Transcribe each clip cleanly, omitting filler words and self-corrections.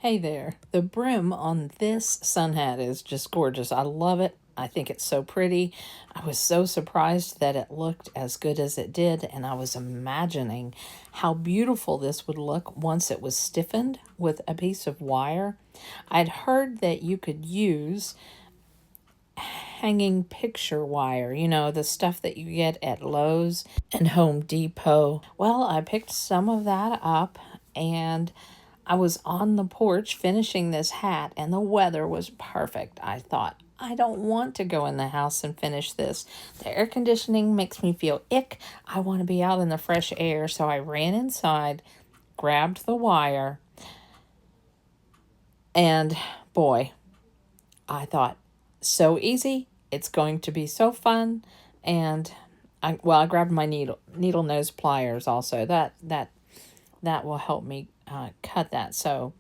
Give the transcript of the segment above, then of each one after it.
Hey there. The brim on this sun hat is just gorgeous. I love it. I think it's so pretty. I was so surprised that it looked as good as it did, and I was imagining how beautiful this would look once it was stiffened with a piece of wire. I'd heard that you could use hanging picture wire, the stuff that you get at Lowe's and Home Depot. Well, I picked some of that up and I was on the porch finishing this hat, and the weather was perfect. I thought, I don't want to go in the house and finish this. The air conditioning makes me feel ick. I want to be out in the fresh air. So I ran inside, grabbed the wire, and boy, I thought, so easy. It's going to be so fun. And I grabbed my needle nose pliers also. That will help me cut that. So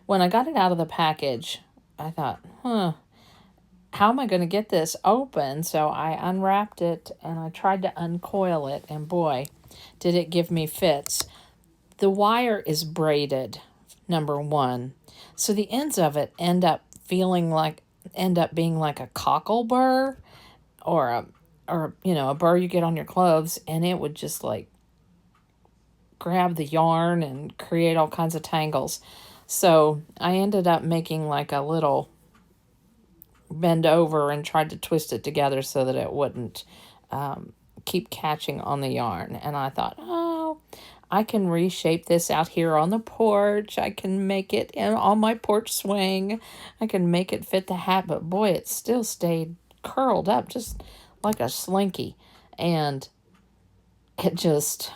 when I got it out of the package, I thought, how am I going to get this open? So I unwrapped it and I tried to uncoil it, and boy, did it give me fits. The wire is braided, number one. So the ends of it end up being like a cockle burr or a burr you get on your clothes, and it would just like grab the yarn and create all kinds of tangles. So I ended up making like a little bend over and tried to twist it together so that it wouldn't keep catching on the yarn. And I thought, oh, I can reshape this out here on the porch. I can make it on my porch swing. I can make it fit the hat. But boy, it still stayed curled up just like a slinky. And it just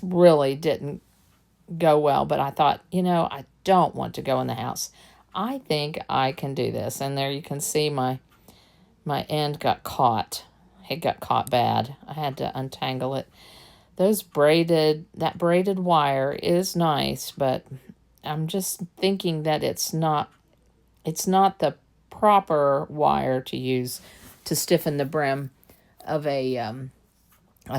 really didn't go well. But I thought, I don't want to go in the house. I think I can do this. And there you can see my end got caught. It got caught bad. I had to untangle it. That braided wire is nice, but I'm just thinking that it's not the proper wire to use to stiffen the brim of a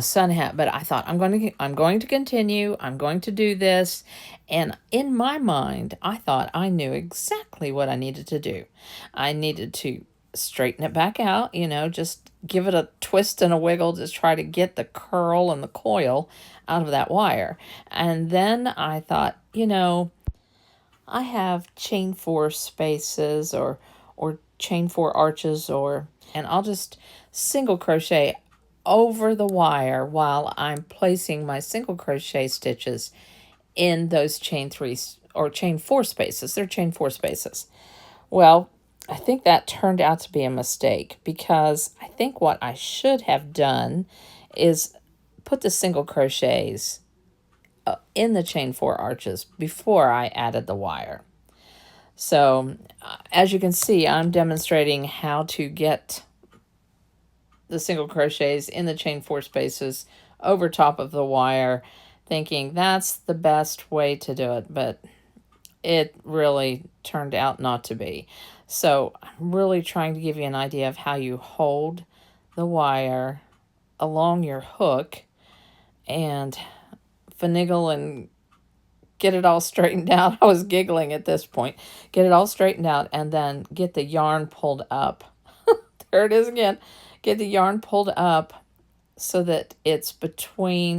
sun hat. But I thought I'm going to continue. I'm going to do this. And in my mind, I thought I knew exactly what I needed to do. I needed to straighten it back out, just give it a twist and a wiggle to try to get the curl and the coil out of that wire. And then I thought, I have chain 4 spaces or chain 4 arches, and I'll just single crochet over the wire while I'm placing my single crochet stitches in those chain 3 or chain 4 spaces. They're chain 4 spaces. Well, I think that turned out to be a mistake, because I think what I should have done is put the single crochets in the chain 4 arches before I added the wire. So as you can see, I'm demonstrating how to get the single crochets in the chain 4 spaces over top of the wire, thinking that's the best way to do it, but it really turned out not to be. So I'm really trying to give you an idea of how you hold the wire along your hook and finagle and get it all straightened out. I was giggling at this point. Get it all straightened out and then get the yarn pulled up. There it is again. Get the yarn pulled up so that it's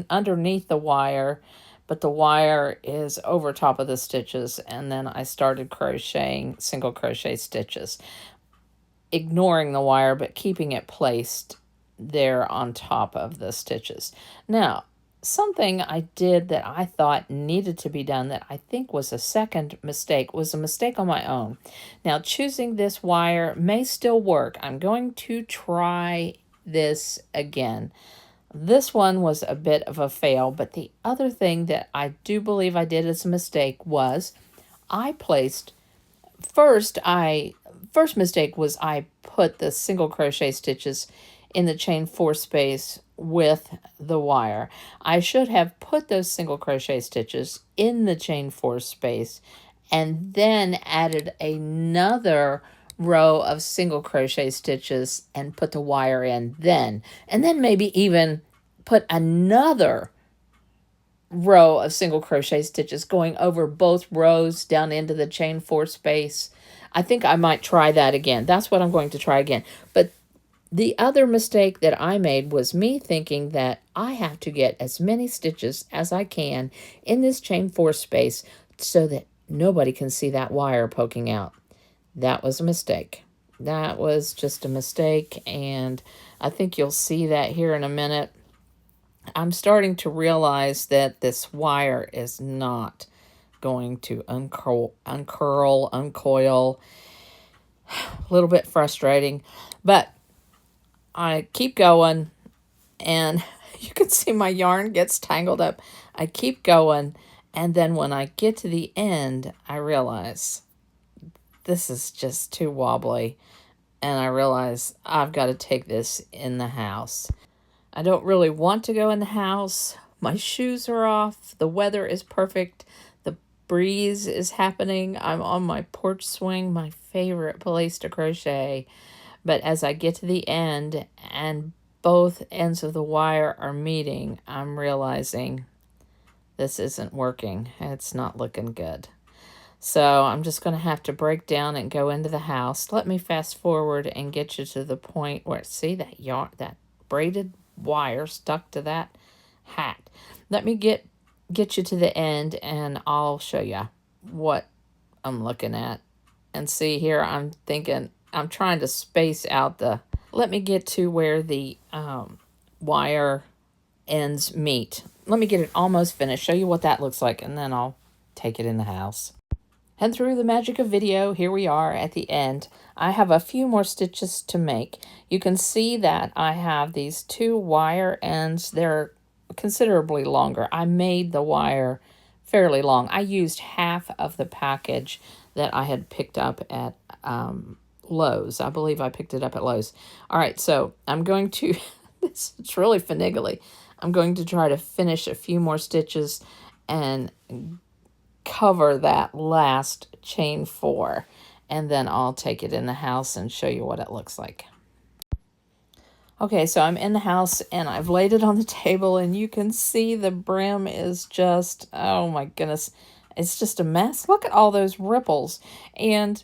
underneath the wire, but the wire is over top of the stitches. And then I started crocheting single crochet stitches, ignoring the wire, but keeping it placed there on top of the stitches. Now, something I did that I thought needed to be done that I think was a second mistake was a mistake on my own. Now, choosing this wire may still work. I'm going to try this again. This one was a bit of a fail, but the other thing that I do believe I did as a mistake was I placed first mistake was I put the single crochet stitches in the chain 4 space with the wire. I should have put those single crochet stitches in the chain 4 space and then added another row of single crochet stitches and put the wire in then. And then maybe even put another row of single crochet stitches going over both rows down into the chain 4 space. I think I might try that again. That's what I'm going to try again. But the other mistake that I made was me thinking that I have to get as many stitches as I can in this chain 4 space so that nobody can see that wire poking out. That was a mistake. That was just a mistake, and I think you'll see that here in a minute. I'm starting to realize that this wire is not going to uncoil. A little bit frustrating, but I keep going, and you can see my yarn gets tangled up. I keep going, and then when I get to the end, I realize this is just too wobbly, and I realize I've got to take this in the house. I don't really want to go in the house. My shoes are off. The weather is perfect. The breeze is happening. I'm on my porch swing, my favorite place to crochet. But as I get to the end and both ends of the wire are meeting, I'm realizing this isn't working. It's not looking good. So I'm just going to have to break down and go into the house. Let me fast forward and get you to the point where, see that yarn, that braided wire stuck to that hat. Let me get you to the end, and I'll show you what I'm looking at. And see here, I'm trying to space out the, let me get to where the wire ends meet. Let me get it almost finished, show you what that looks like, and then I'll take it in the house. And through the magic of video, here we are at the end. I have a few more stitches to make. You can see that I have these 2 wire ends. They're considerably longer. I made the wire fairly long. I used half of the package that I had picked up at Lowe's. I believe I picked it up at Lowe's. All right, so I'm going to, it's really finagly. I'm going to try to finish a few more stitches and cover that last chain 4, and then I'll take it in the house and show you what it looks like. Okay, so I'm in the house and I've laid it on the table, and you can see the brim is just, oh my goodness, it's just a mess. Look at all those ripples. And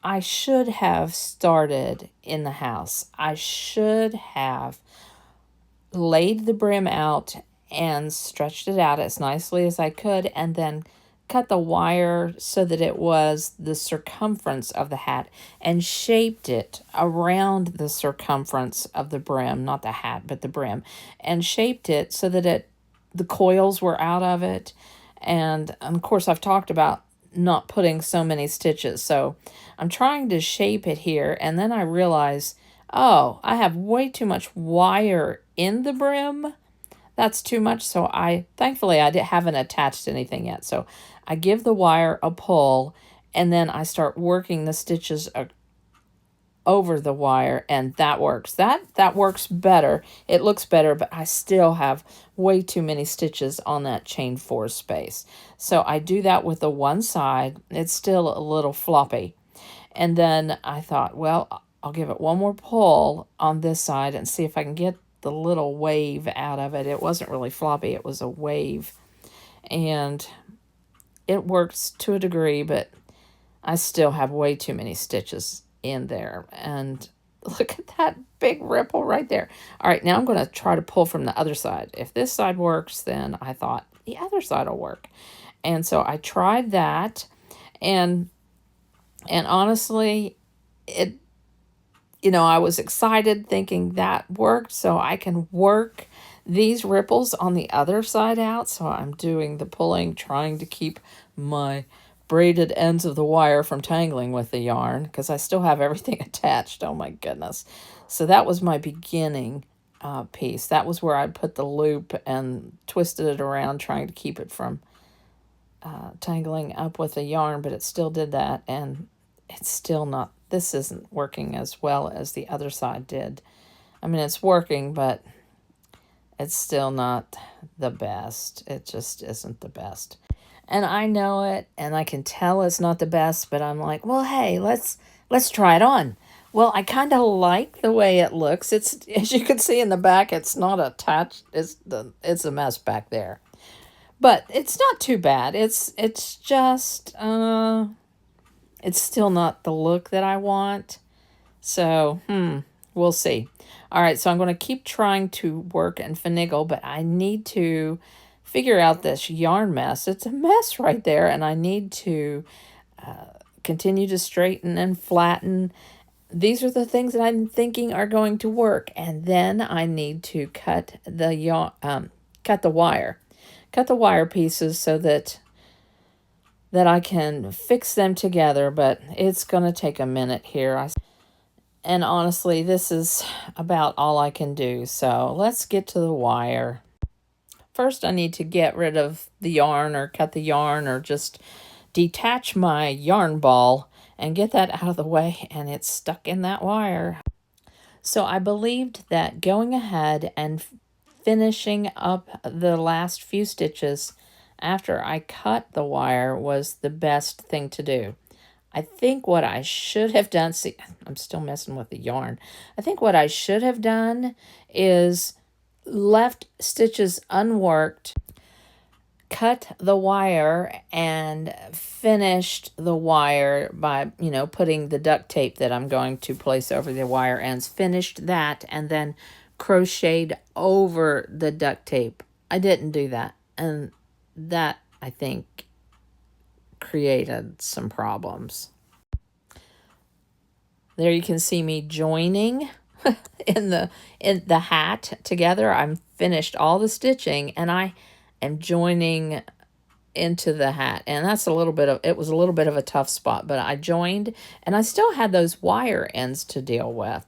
I should have started in the house. I should have laid the brim out and stretched it out as nicely as I could, and then cut the wire so that it was the circumference of the hat and shaped it around the circumference of the brim, not the hat, but the brim, and shaped it so that the coils were out of it. And of course, I've talked about not putting so many stitches, so I'm trying to shape it here, and then I realize, oh, I have way too much wire in the brim. That's too much, so thankfully I haven't attached anything yet. So I give the wire a pull, and then I start working the stitches over the wire, and that works. That works better. It looks better, but I still have way too many stitches on that chain 4 space. So I do that with the one side. It's still a little floppy. And then I thought, well, I'll give it one more pull on this side and see if I can get the little wave out of it. It wasn't really floppy, it was a wave. And it works to a degree, but I still have way too many stitches in there. And look at that big ripple right there. All right, now I'm going to try to pull from the other side. If this side works, then I thought the other side will work. And so I tried that, and honestly, I was excited thinking that worked, so I can work these ripples on the other side out. So I'm doing the pulling, trying to keep my braided ends of the wire from tangling with the yarn, because I still have everything attached. Oh my goodness. So that was my beginning piece. That was where I put the loop and twisted it around, trying to keep it from tangling up with the yarn, but it still did that, and it's still not, this isn't working as well as the other side did. I mean, it's working, but it's still not the best. It just isn't the best. And I know it, and I can tell it's not the best, but I'm like, well, hey, let's try it on. Well, I kind of like the way it looks. It's, as you can see in the back, it's not attached. It's a mess back there. But it's not too bad. It's just it's still not the look that I want. So, we'll see. All right, so I'm going to keep trying to work and finagle, but I need to figure out this yarn mess. It's a mess right there, and I need to continue to straighten and flatten. These are the things that I'm thinking are going to work, and then I need to cut the wire. Cut the wire pieces so that I can fix them together, but it's going to take a minute here. And honestly, this is about all I can do. So let's get to the wire. First, I need to get rid of the yarn or cut the yarn or just detach my yarn ball and get that out of the way, and it's stuck in that wire. So I believed that going ahead and finishing up the last few stitches after I cut the wire was the best thing to do. I think what I should have done, see, I'm still messing with the yarn. I think what I should have done is left stitches unworked, cut the wire, and finished the wire by, putting the duct tape that I'm going to place over the wire ends, finished that, and then crocheted over the duct tape. I didn't do that, and that, I think, created some problems. There you can see me joining in the hat together. I'm finished all the stitching, and I am joining into the hat, and that's it was a little bit of a tough spot, but I joined, and I still had those wire ends to deal with.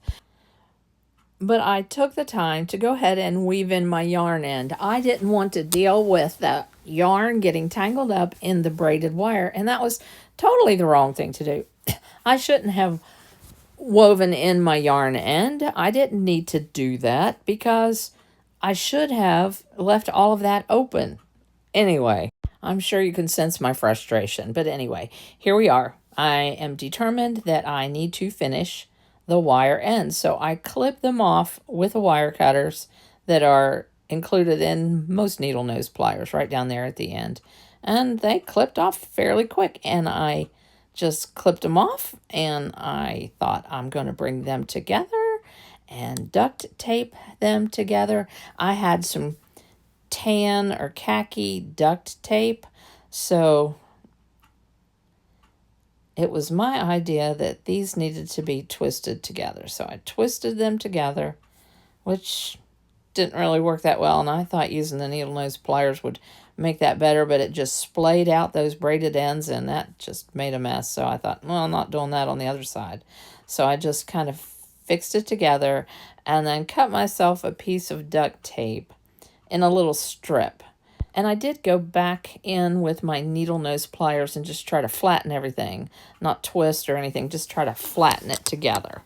But I took the time to go ahead and weave in my yarn end. I didn't want to deal with the yarn getting tangled up in the braided wire, and that was totally the wrong thing to do. I shouldn't have woven in my yarn end. I didn't need to do that because I should have left all of that open. Anyway, I'm sure you can sense my frustration, but anyway, here we are. I am determined that I need to finish the wire ends. So I clip them off with the wire cutters that are included in most needle nose pliers right down there at the end. And they clipped off fairly quick, and I just clipped them off, and I thought I'm going to bring them together and duct tape them together. I had some tan or khaki duct tape, so it was my idea that these needed to be twisted together. So I twisted them together, which didn't really work that well, and I thought using the needle nose pliers would make that better, but it just splayed out those braided ends, and that just made a mess. So I thought, well, I'm not doing that on the other side. So I just kind of fixed it together and then cut myself a piece of duct tape in a little strip. And I did go back in with my needle nose pliers and just try to flatten everything, not twist or anything, just try to flatten it together.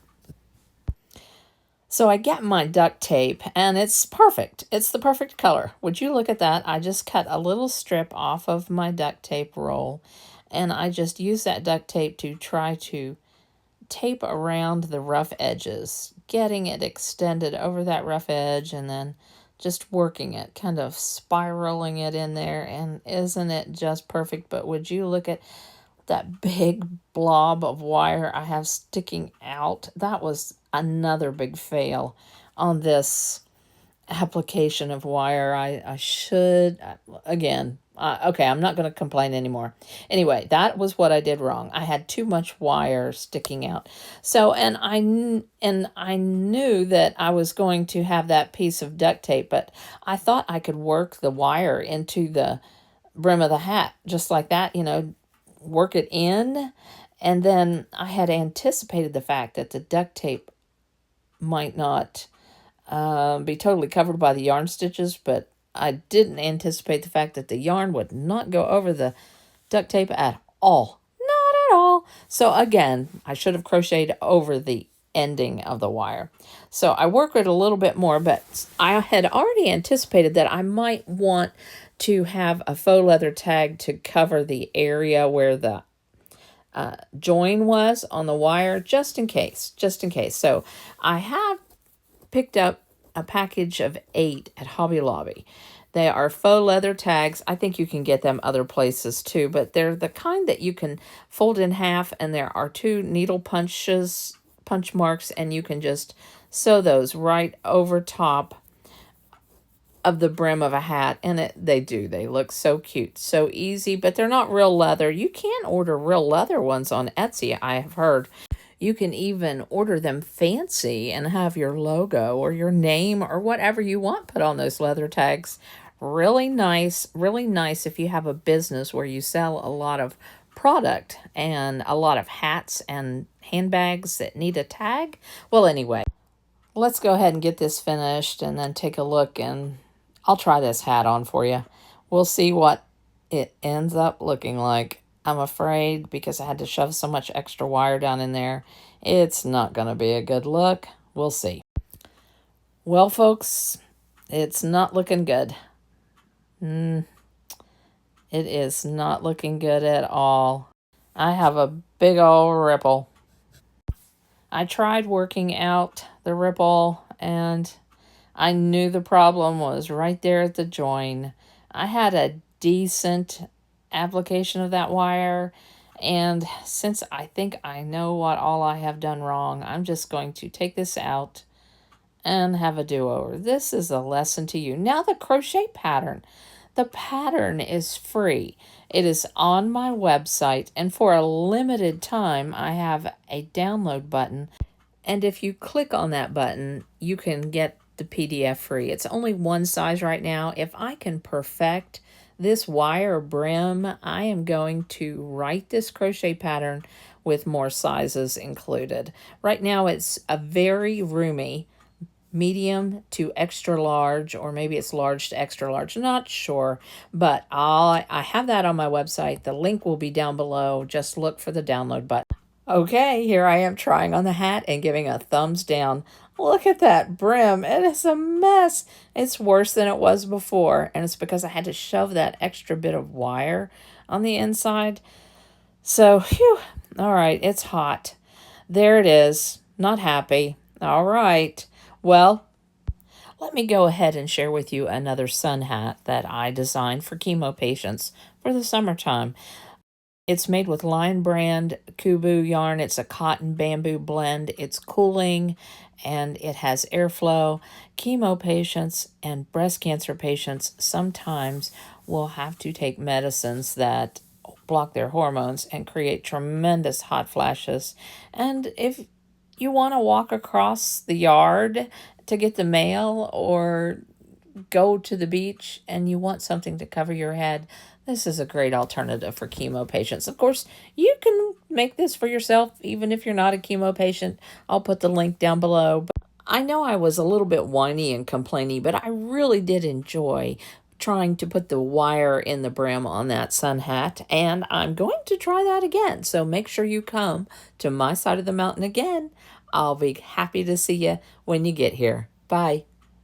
So I get my duct tape, and it's perfect. It's the perfect color. Would you look at that? I just cut a little strip off of my duct tape roll, and I just use that duct tape to try to tape around the rough edges, getting it extended over that rough edge, and then just working it, kind of spiraling it in there. And isn't it just perfect? But would you look at that big blob of wire I have sticking out? That was another big fail on this application of wire. I should, again, okay, I'm not going to complain anymore. Anyway, that was what I did wrong. I had too much wire sticking out. So, and I knew that I was going to have that piece of duct tape, but I thought I could work the wire into the brim of the hat, just like that, work it in. And then I had anticipated the fact that the duct tape might not be totally covered by the yarn stitches, but I didn't anticipate the fact that the yarn would not go over the duct tape at all. Not at all. So again, I should have crocheted over the ending of the wire. So I worked it a little bit more, but I had already anticipated that I might want to have a faux leather tag to cover the area where the join was on the wire, just in case. So I have picked up a package of 8 at Hobby Lobby. They are faux leather tags. I think you can get them other places too, but they're the kind that you can fold in half, and there are two needle punch marks, and you can just sew those right over top of the brim of a hat, and they look so cute, so easy, but they're not real leather. You can order real leather ones on Etsy, I have heard. You can even order them fancy and have your logo or your name or whatever you want put on those leather tags. Really nice if you have a business where you sell a lot of product and a lot of hats and handbags that need a tag. Well, anyway, let's go ahead and get this finished and then take a look, and I'll try this hat on for you. We'll see what it ends up looking like. I'm afraid because I had to shove so much extra wire down in there, it's not going to be a good look. We'll see. Well, folks, it's not looking good. It is not looking good at all. I have a big old ripple. I tried working out the ripple, and I knew the problem was right there at the join. I had a decent application of that wire, and since I think I know what all I have done wrong, I'm just going to take this out and have a do-over. This is a lesson to you. Now the crochet pattern. The pattern is free. It is on my website, and for a limited time, I have a download button. And if you click on that button, you can get the PDF free. It's only one size right now. If I can perfect this wire brim, I am going to write this crochet pattern with more sizes included. Right now, it's a very roomy medium to extra large, or maybe it's large to extra large, not sure, but I have that on my website. The link will be down below. Just look for the download button. Okay, here I am trying on the hat and giving a thumbs down. Look at that brim. It is a mess. It's worse than it was before, and it's because I had to shove that extra bit of wire on the inside. So, phew. All right, it's hot. There it is. Not happy. All right. Well, let me go ahead and share with you another sun hat that I designed for chemo patients for the summertime. It's made with Lion Brand Kubu yarn. It's a cotton bamboo blend. It's cooling and it has airflow. Chemo patients and breast cancer patients sometimes will have to take medicines that block their hormones and create tremendous hot flashes. And if you want to walk across the yard to get the mail or go to the beach and you want something to cover your head, this is a great alternative for chemo patients. Of course, you can make this for yourself even if you're not a chemo patient. I'll put the link down below. But I know I was a little bit whiny and complaining, but I really did enjoy trying to put the wire in the brim on that sun hat, and I'm going to try that again. So make sure you come to my side of the mountain again. I'll be happy to see you when you get here. Bye.